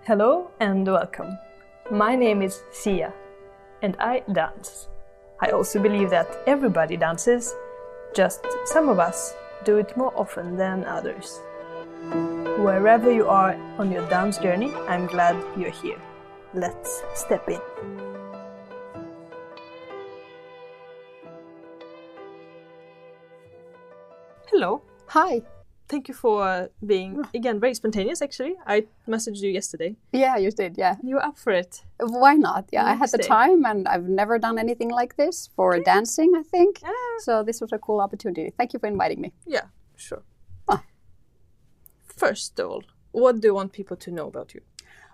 Hello and welcome. My name is Sia and I dance. I also believe that everybody dances, just some of us do it more often than others. Wherever you are on your dance journey, I'm glad you're here. Let's step in. Hello. Hi. Thank you for being, again, very spontaneous actually. I messaged you yesterday. Yeah, you did, yeah. You were up for it. Why not? Yeah, I had the Stay. time and I've never done anything like this for dancing, I think. Ah. So this was a cool opportunity. Thank you for inviting me. Yeah, sure. Ah. First of all, what do you want people to know about you?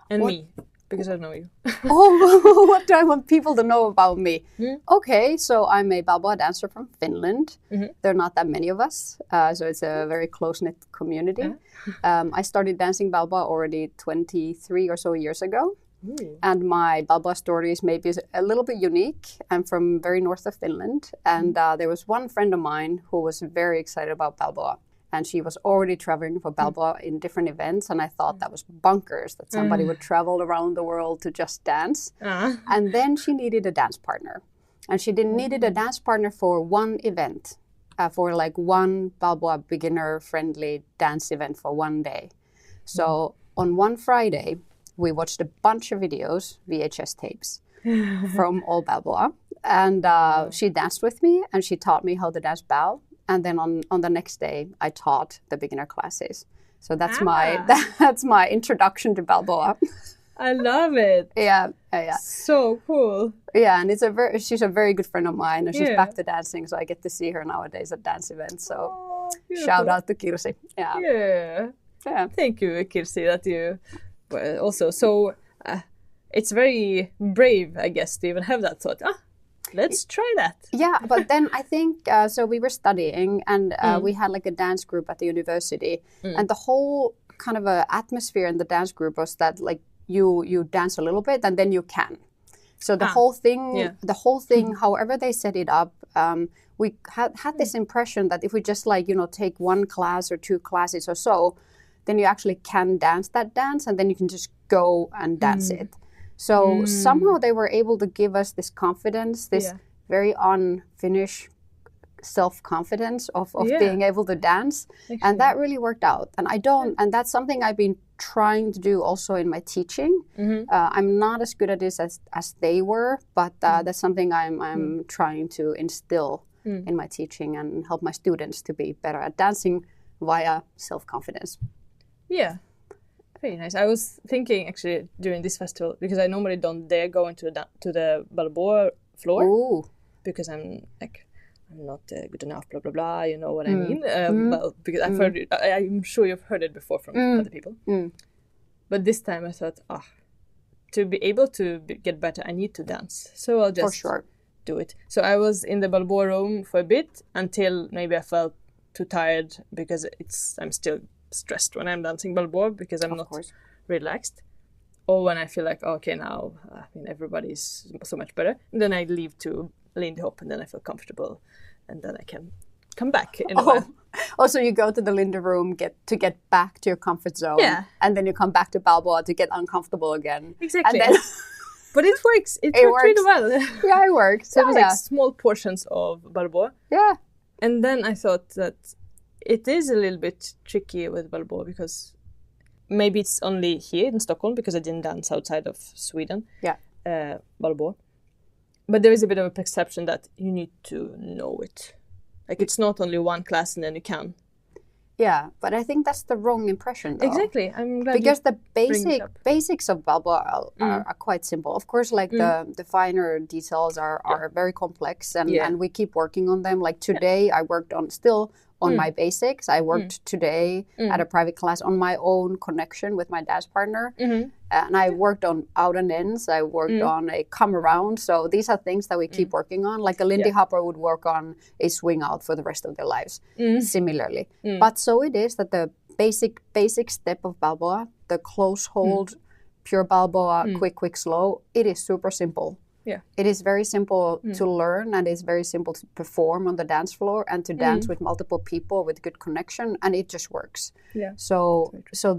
And What- me, because I know you. Oh, what do I want people to know about me? Hmm? Okay, so I'm a Balboa dancer from Finland. Mhm. There are not that many of us, so it's a very close-knit community. I started dancing Balboa already 23 or so years ago. Ooh. And my Balboa story is maybe a little bit unique. I'm from very north of Finland. And there was one friend of mine who was very excited about Balboa. And she was already traveling for Balboa in different events. And I thought that was bonkers, that somebody would travel around the world to just dance. And then she needed a dance partner. And she needed a dance partner for one event, for like one Balboa beginner-friendly dance event for one day. So on one Friday, we watched a bunch of videos, VHS tapes, from all Balboa. And she danced with me and she taught me how to dance Bal. And then on the next day, I taught the beginner classes. So that's my introduction to Balboa. I love it. Yeah. So cool. Yeah, and she's a very good friend of mine, and she's Yeah. back to dancing, so I get to see her nowadays at dance events. So Beautiful. shout out to Kirsi. Yeah. Yeah. Thank you, Kirsi, that you also. So it's very brave, I guess, to even have that thought. Let's try that. Yeah, but then I think, so we were studying and we had like a dance group at the university and the whole kind of atmosphere in the dance group was that like you dance a little bit and then you can. So the whole thing, however they set it up, we had this impression that if we just like, take one class or two classes or so, then you actually can dance that dance and then you can just go and dance it. So somehow they were able to give us this confidence, this very unfinished self-confidence of being able to dance. Actually. And that really worked out. And that's something I've been trying to do also in my teaching. I'm not as good at this as they were, but that's something I'm trying to instill in my teaching and help my students to be better at dancing via self-confidence. Yeah. Very nice. I was thinking actually during this festival, because I normally don't dare go into the Balboa floor. Ooh. Because I'm not good enough, blah, blah, blah, you know what I mean? Well, because I've heard it, I'm sure you've heard it before from other people. But this time I thought, to be able to get better, I need to dance. So I'll just do it. So I was in the Balboa room for a bit until maybe I felt too tired because I'm still stressed when I'm dancing Balboa because I'm not relaxed. Or when I feel like, okay, now everybody's so much better. And then I leave to Lindy Hop and then I feel comfortable and then I can come back in a while. So you go to the Lindy room to get back to your comfort zone. Yeah. And then you come back to Balboa to get uncomfortable again. Exactly. And then but it works. It worked really well. Yeah, it works. So it was like small portions of Balboa. Yeah. And then I thought that it is a little bit tricky with Balboa because maybe it's only here in Stockholm because I didn't dance outside of Sweden. Yeah. Balboa. But there is a bit of a perception that you need to know it. Like it's not only one class and then you can. Yeah, but I think that's the wrong impression though. Exactly. I'm glad because the bring it up. basics of Balboa are quite simple. Of course, like the finer details are very complex and we keep working on them. Like today I worked on my basics. I worked today at a private class on my own connection with my dance partner. And I worked on out and ins. I worked on a come around. So these are things that we keep working on. Like a Lindy Hopper would work on a swing out for the rest of their lives, similarly. But so it is that the basic step of Balboa, the close hold, pure Balboa, quick, slow, it is super simple. Yeah. It is very simple to learn, and it's very simple to perform on the dance floor and to dance with multiple people with good connection, and it just works. Yeah. So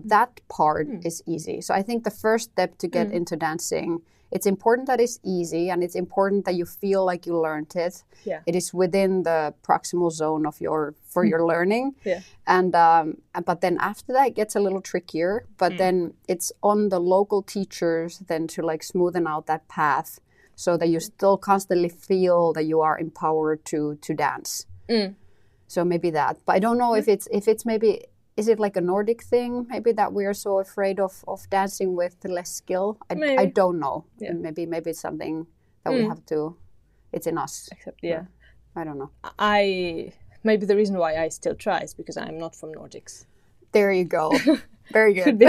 that part is easy. So I think the first step to get into dancing, it's important that it's easy, and it's important that you feel like you learned it. Yeah. It is within the proximal zone of your learning. Yeah. And but then after that it gets a little trickier. But then it's on the local teachers then to like smoothen out that path, so that you still constantly feel that you are empowered to dance. So maybe that. But I don't know if it's maybe, is it like a Nordic thing? Maybe that we are so afraid of dancing with less skill. I don't know. Yeah. Maybe it's something that we have to. It's in us. Yeah. I don't know. Maybe the reason why I still try is because I'm not from Nordics. There you go. Very good. Could be.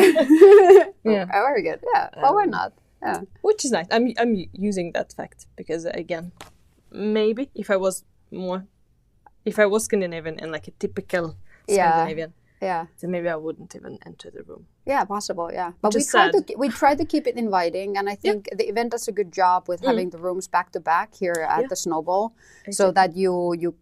Yeah. Oh, very good. Yeah. Well, why not? Yeah. Which is nice. I'm using that fact because, again, maybe if I was Scandinavian and like a typical Scandinavian, then maybe I wouldn't even enter the room. Yeah, possible. Yeah, but Which we try to keep it inviting, and I think the event does a good job with having the rooms back to back here at the Snowball, so that you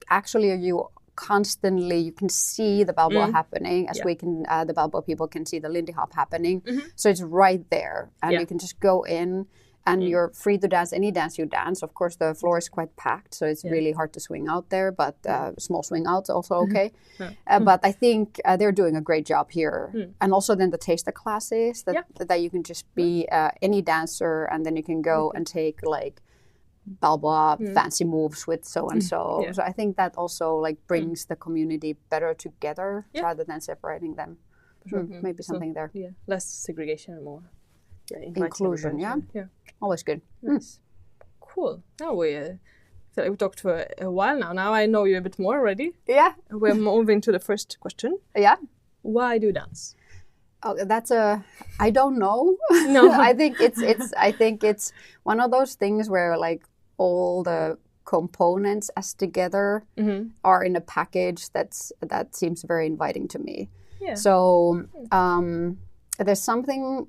constantly you can see the Balboa happening, as we can the Balboa people can see the Lindy Hop happening. So it's right there, and you can just go in, and you're free to dance any dance you dance. Of course, the floor is quite packed, so it's really hard to swing out there, but small swing outs also okay. But I think they're doing a great job here, and also then the taster classes that you can just be any dancer, and then you can go and take like Balboa fancy moves with so and so. So I think that also like brings the community better together rather than separating them. Maybe something there. Yeah, less segregation and more inclusion. Yeah, always good. Nice. Cool. Now we feel like we talked for a while now. Now I know you a bit more already. Yeah. We're moving to the first question. Yeah. Why do you dance? Oh, I don't know. No. I think it's one of those things where like all the components as together are in a package that seems very inviting to me. Yeah. So there's something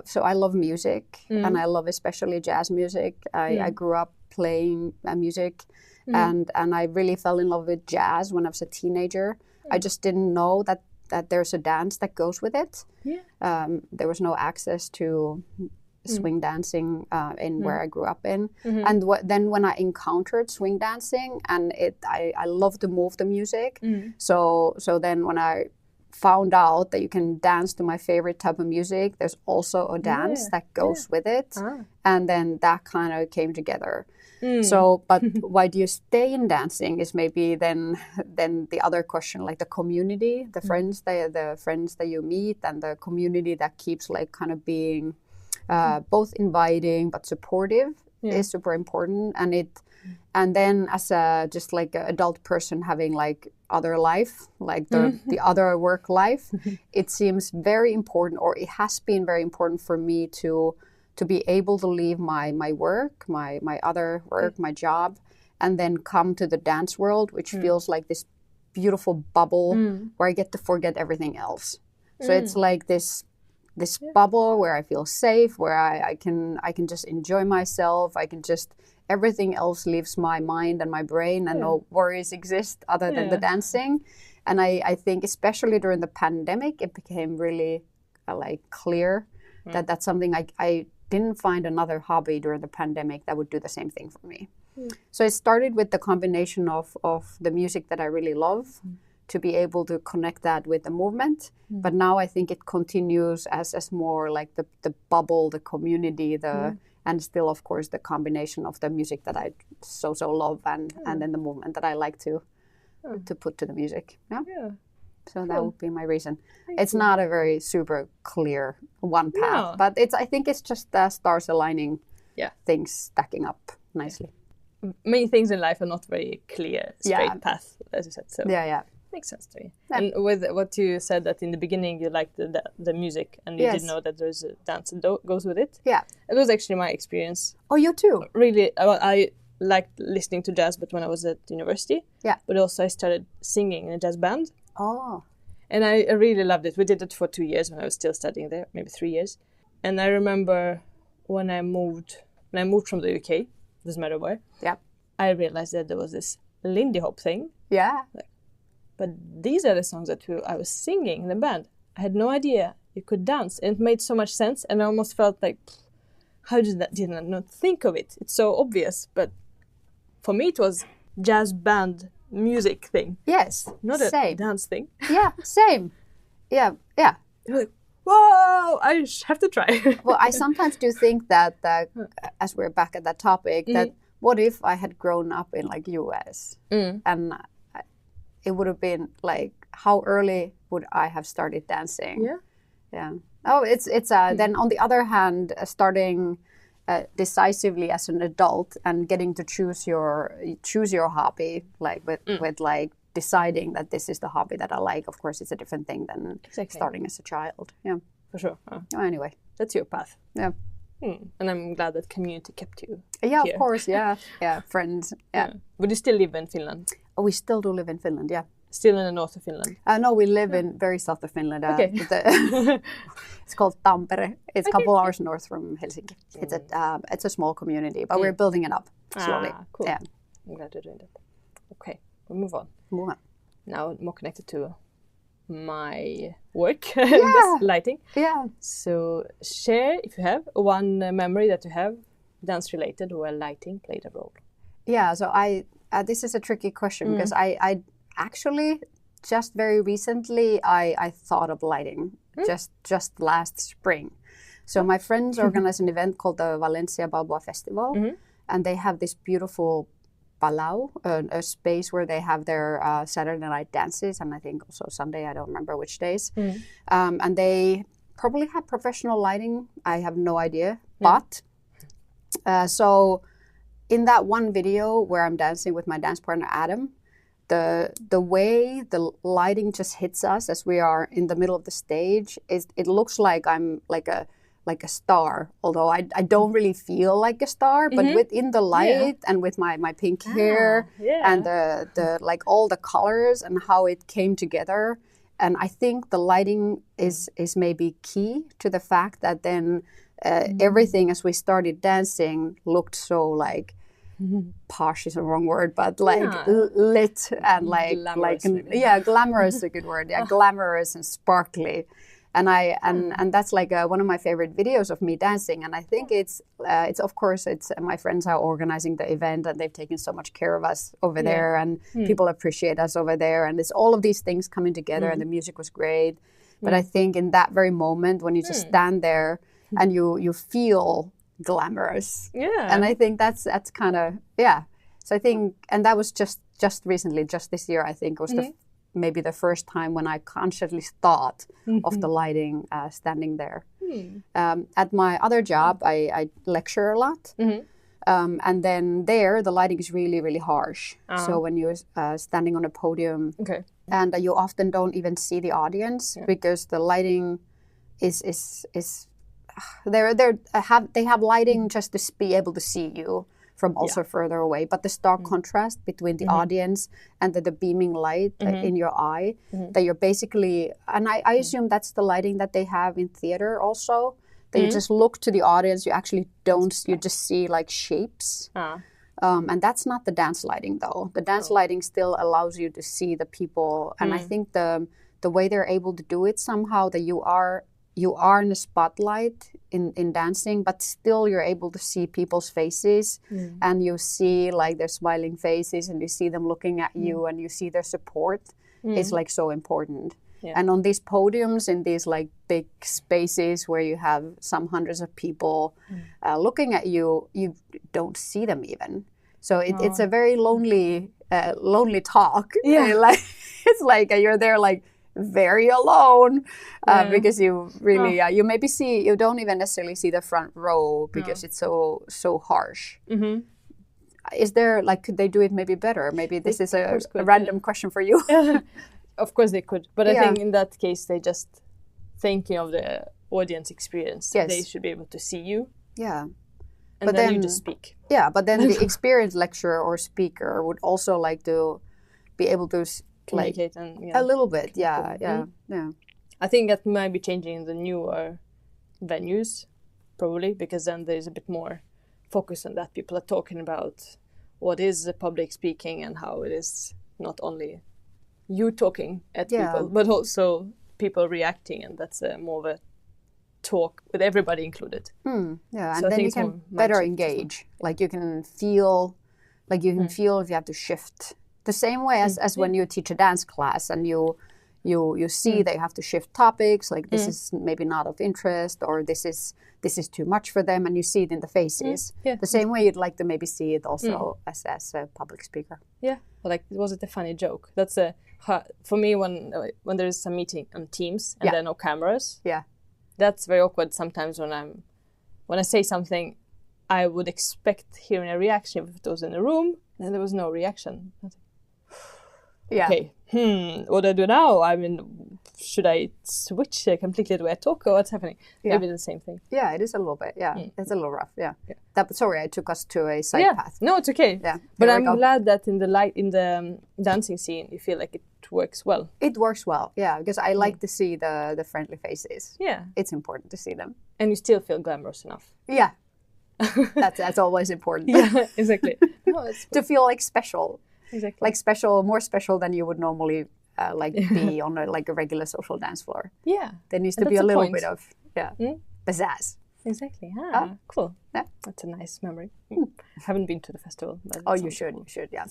so I love music, and I love especially jazz music. I grew up playing music, and I really fell in love with jazz when I was a teenager. I just didn't know that there's a dance that goes with it. Yeah. There was no access to swing dancing in where I grew up in. And then when I encountered swing dancing, and I love to move the music. So then when I found out that you can dance to my favorite type of music, there's also a dance that goes with it. And then that kind of came together. So, but why do you stay in dancing is maybe then the other question, like the community, the friends that you meet, and the community that keeps like kind of being both inviting but supportive is super important. And then as just like an adult person having like other life, like the other work life, it seems very important, or it has been very important for me to be able to leave my work, my other work, my job, and then come to the dance world, which feels like this beautiful bubble where I get to forget everything else. So it's like this bubble where I feel safe, where I can just enjoy myself. I can just, everything else leaves my mind and my brain, and no worries exist other than the dancing. And I think especially during the pandemic, it became really like clear that that's something I didn't find another hobby during the pandemic that would do the same thing for me. So it started with the combination of the music that I really love, to be able to connect that with the movement. But now I think it continues as more like the bubble, the community, and still of course the combination of the music that I so love, and then the movement that I like to put to the music. Yeah. So that would be my reason. It's not a very super clear one path, but I think it's just the stars aligning, things stacking up nicely. Many things in life are not very clear, straight path, as you said. So makes sense to me. Yeah. And with what you said, that in the beginning you liked the music, and you didn't know that there's a dance that goes with it. Yeah, it was actually my experience. Oh, you too? Really, I liked listening to jazz, but when I was at university. Yeah. But also I started singing in a jazz band. Oh. And I really loved it. We did it for 2 years when I was still studying there, maybe 3 years. And I remember when I moved when I moved from the UK, doesn't matter where. Yeah. I realized that there was this Lindy Hop thing. Yeah. But these are the songs that I was singing in the band. I had no idea you could dance. And it made so much sense. And I almost felt like, how did I not think of it? It's so obvious. But for me, it was jazz band music thing. Yes. Not a dance thing. Yeah, same. Yeah. You're like, whoa, I have to try. Well, I sometimes do think that, as we're back at that topic, that what if I had grown up in like US and it would have been like, how early would I have started dancing? Yeah. Oh, it's then on the other hand, starting decisively as an adult and getting to choose your hobby, like with like deciding that this is the hobby that I like. Of course, it's a different thing than starting as a child. Yeah, for sure. Anyway, that's your path. Yeah. And I'm glad that community kept you. Yeah, here. Of course. Yeah, friends. Yeah. But you still live in Finland? Oh, we still do live in Finland. Yeah. Still in the north of Finland? No, we live in very south of Finland. Okay. It's called Tampere. It's a couple hours north from Helsinki. It's a small community, but we're building it up slowly. Cool. Yeah. I'm glad you're doing that. Okay, we'll move on. Now more connected to my work, lighting. Yeah. So share, if you have, one memory that you have dance-related where lighting played a role. Yeah, so this is a tricky question because I actually just very recently I thought of lighting just last spring. So my friends organized an event called the Valencia Balboa Festival, and they have this beautiful palau, a space where they have their Saturday night dances, and I think also Sunday, I don't remember which days. And they probably have professional lighting, I have no idea. But so in that one video where I'm dancing with my dance partner Adam, the way the lighting just hits us as we are in the middle of the stage, it looks like I'm like a star, although I don't really feel like a star, but within the light and with my pink hair and the like all the colors and how it came together. And I think the lighting is maybe key to the fact that then everything as we started dancing looked so like posh is a wrong word, but like lit and like glamorous, glamorous is a good word. Yeah, glamorous and sparkly. And and that's like one of my favorite videos of me dancing. And I think it's of course it's my friends are organizing the event and they've taken so much care of us over there, and people appreciate us over there, and it's all of these things coming together, and the music was great. But I think in that very moment when you just stand there and you feel glamorous, and I think that's kind of So I think, and that was just recently, just this year, I think was maybe the first time when I consciously thought of the lighting standing there. At my other job, I lecture a lot. And then there, the lighting is really, really harsh. So when you're standing on a podium and you often don't even see the audience because the lighting is they have lighting just to be able to see you from also further away, but the stark contrast between the audience and the beaming light in your eye, that you're basically, and I assume that's the lighting that they have in theater also, that you just look to the audience, you actually don't, you just see like shapes. And that's not the dance lighting though. The dance lighting still allows you to see the people, and I think the way they're able to do it somehow, that you are in the spotlight in dancing, but still you're able to see people's faces, and you see like their smiling faces, and you see them looking at you, and you see their support is like so important. And on these podiums in these like big spaces where you have some hundreds of people looking at you, you don't see them even. So it's a very lonely talk. Like it's like you're there like very alone because you really you maybe you don't even necessarily see the front row because it's so harsh. Is there like, could they do it maybe better? Maybe this is a random question for you. Of course they could, but I think in that case they just thinking of the audience experience. They should be able to see you. And but then you just speak. But then the experienced lecturer or speaker would also like to be able to communicate and a little bit. I think that might be changing in the newer venues, probably, because then there's a bit more focus on that. People are talking about what is public speaking and how it is not only you talking at people, but also people reacting, and that's more of a talk with everybody included. Yeah, so and then you can better engage. Like you can feel, if you have to shift. The same way as when you teach a dance class and you see that you have to shift topics, like this is maybe not of interest, or this is too much for them, and you see it in the faces. The same way you'd like to maybe see it also as a public speaker. Yeah, like was it a funny joke? That's for me when there is a meeting on Teams and there are no cameras. Yeah, that's very awkward sometimes when I say something. I would expect hearing a reaction if it was in a room, and there was no reaction. Okay, what do I do now? I mean, should I switch completely the way I talk, or what's happening? Maybe the same thing. Yeah, it is a little bit. Yeah, it's a little rough. Yeah. Sorry, I took us to a side path. No, it's okay. Yeah, but I'm glad that in the dancing scene, you feel like it works well. It works well, yeah, because I like to see the friendly faces. Yeah, it's important to see them, and you still feel glamorous enough. Yeah, that's always important. Yeah, exactly. To feel like special. Exactly. Like more special than you would normally be on a regular social dance floor. Yeah. There needs to be a little bit of pizzazz. Exactly. Cool. Yeah. That's a nice memory. Haven't been to the festival. But you should. Cool. You should. Yeah.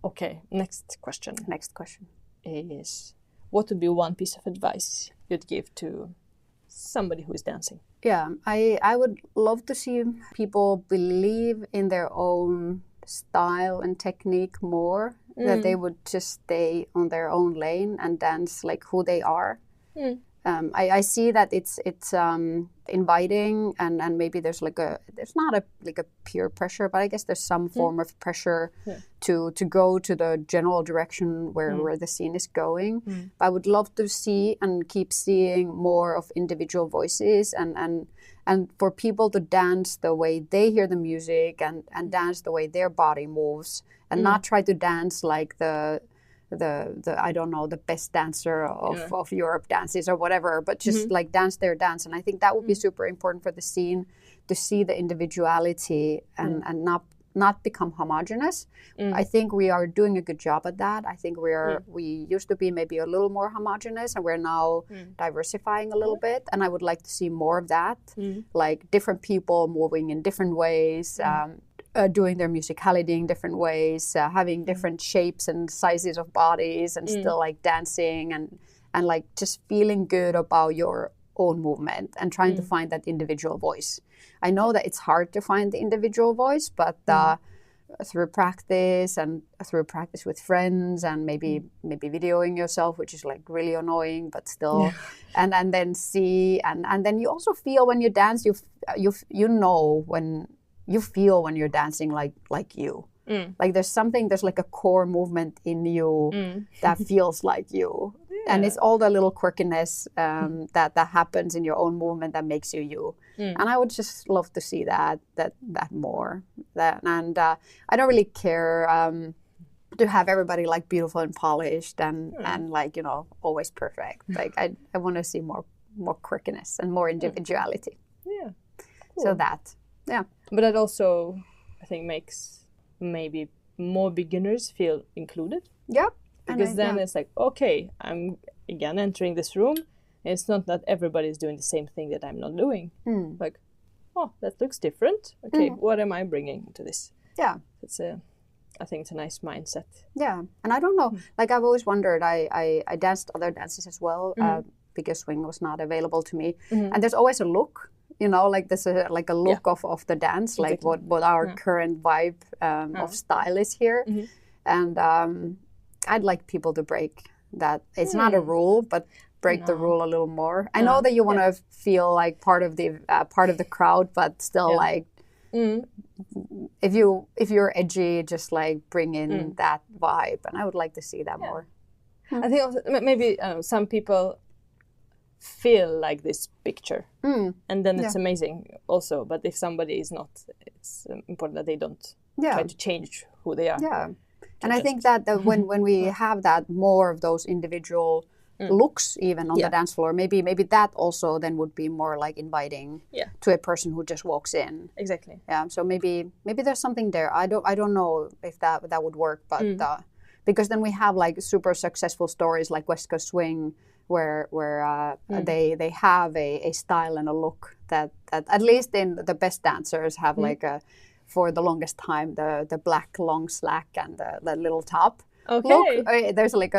Okay. Next question. Next question is, what would be one piece of advice you'd give to somebody who is dancing? Yeah, I would love to see people believe in their own style and technique more, that they would just stay on their own lane and dance like who they are. I see that it's inviting, and maybe there's not a peer pressure, but I guess there's some form of pressure to go to the general direction where the scene is going. But I would love to see and keep seeing more of individual voices and for people to dance the way they hear the music and dance the way their body moves, and not try to dance like the I don't know, the best dancer of Europe dances or whatever, but just like dance their dance. And I think that would be super important for the scene, to see the individuality and not become homogenous. I think we are doing a good job at that. I think we used to be maybe a little more homogenous, and we're now diversifying a little bit. And I would like to see more of that, like different people moving in different ways, doing their musicality in different ways, having different shapes and sizes of bodies, and still like dancing and like just feeling good about your own movement and trying to find that individual voice. I know that it's hard to find the individual voice, but through practice with friends and maybe videoing yourself, which is like really annoying, but still, and then see and then you also feel when you dance, you know when you feel when you're dancing like you. Like there's like a core movement in you that feels like you. And it's all the little quirkiness that happens in your own movement that makes you. And I would just love to see that more. And I don't really care to have everybody like beautiful and polished and like, you know, always perfect. Like I want to see more quirkiness and more individuality. Yeah. Cool. So that. Yeah. But that also, I think, makes maybe more beginners feel included. Yeah. Because then it's like, okay, I'm again entering this room, and it's not that everybody's doing the same thing that I'm not doing. Like, oh, that looks different. Okay, what am I bringing to this? Yeah. I think it's a nice mindset. Yeah. And I don't know, like I've always wondered, I danced other dances as well, because swing was not available to me. And there's always a look. You know, like there's a look of the dance, like what our current vibe of style is here. And I'd like people to break that. It's not a rule, but break the rule a little more. I know that you want to feel like part of the crowd, but still like if you're edgy, just like bring in that vibe. And I would like to see that more. I think also, maybe some people feel like this picture, and then it's amazing also. But if somebody is not, it's important that they don't try to change who they are. Yeah, and I think that when we have that more of those individual looks even on the dance floor. Maybe that also then would be more like inviting to a person who just walks in. Exactly. Yeah. So maybe there's something there. I don't know if that would work, but because then we have like super successful stories like West Coast Swing, where they have a style and a look that at least in the best dancers have like for the longest time the black long slack and the little top. Okay. Look, there's like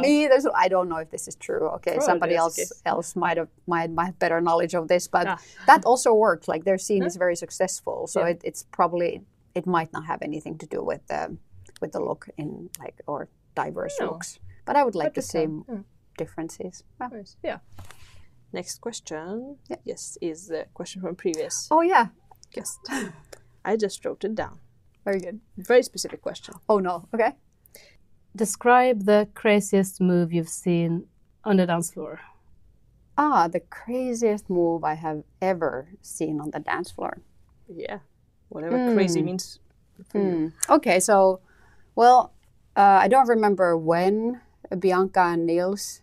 me. There's I don't know if this is true. Okay, somebody else might have better knowledge of this, but that also works. Like their scene is very successful, so it's probably it might not have anything to do with the look in like or diverse looks. But I would like to see differences. Yeah. Next question. Yes, is the question from previous. Oh yeah. Guest. I just wrote it down. Very good. Very specific question. Oh no. Okay. Describe the craziest move you've seen on the dance floor. The craziest move I have ever seen on the dance floor. Yeah. Whatever crazy means for you. Okay, so, well, I don't remember when Bianca and Niels,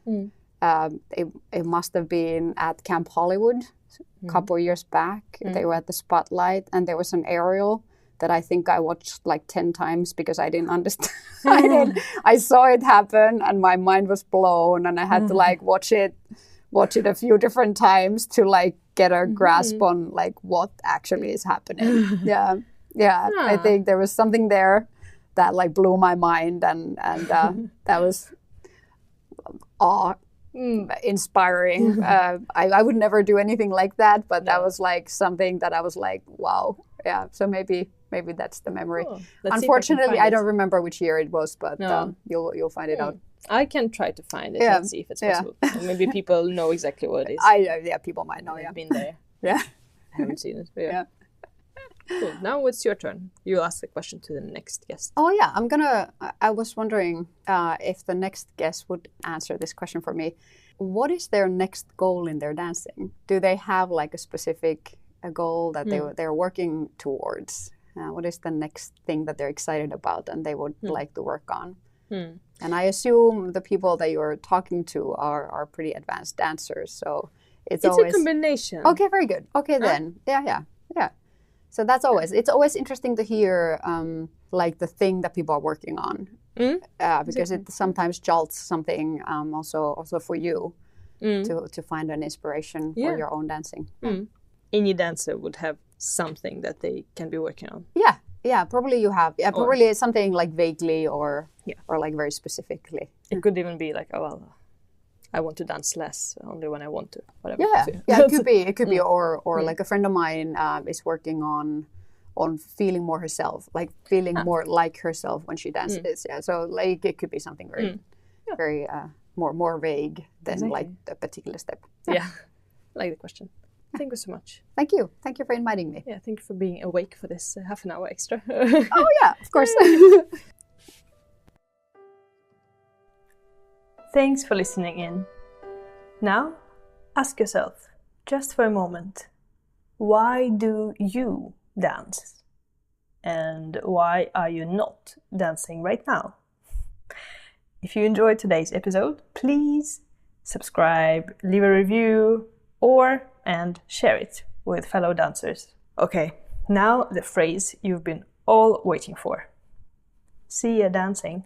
it must have been at Camp Hollywood a couple of years back. They were at the Spotlight and there was an aerial that I think I watched like 10 times because I didn't understand. I saw it happen and my mind was blown and I had to like watch it a few different times to like get a grasp on like what actually is happening. Yeah. I think there was something there that like blew my mind and that was inspiring. I would never do anything like that, but that was like something that I was like, wow. Yeah, so maybe that's the memory. Oh, unfortunately, I don't remember which year it was, but you'll find it out. I can try to find it and see if it's possible. Maybe people know exactly what it is. People might know. I've been there. Yeah, I haven't seen it. But Cool. Now it's your turn. You ask the question to the next guest. Oh yeah, I was wondering if the next guest would answer this question for me. What is their next goal in their dancing? Do they have like a specific goal that they're working towards? What is the next thing that they're excited about and they would like to work on? And I assume the people that you're talking to are pretty advanced dancers, so it's always a combination. Okay, very good. Okay, then yeah. So it's always interesting to hear like the thing that people are working on, because it sometimes jolts something also for you to find an inspiration for your own dancing. Any dancer would have something that they can be working on. Yeah, probably you have. Yeah, probably it's something like vaguely or like very specifically. It could even be like, I want to dance less, only when I want to. Whatever. Yeah, it could be. It could be, or like a friend of mine is working on feeling more herself, like feeling more like herself when she dances. Yeah, so like it could be something very more vague than like the particular step. Yeah, I like the question. Thank you so much. Thank you. Thank you for inviting me. Yeah, thank you for being awake for this half an hour extra. Oh yeah, of course. Thanks for listening in. Now, ask yourself, just for a moment, why do you dance? And why are you not dancing right now? If you enjoyed today's episode, please subscribe, leave a review, and share it with fellow dancers. Okay, now the phrase you've been all waiting for. See ya dancing.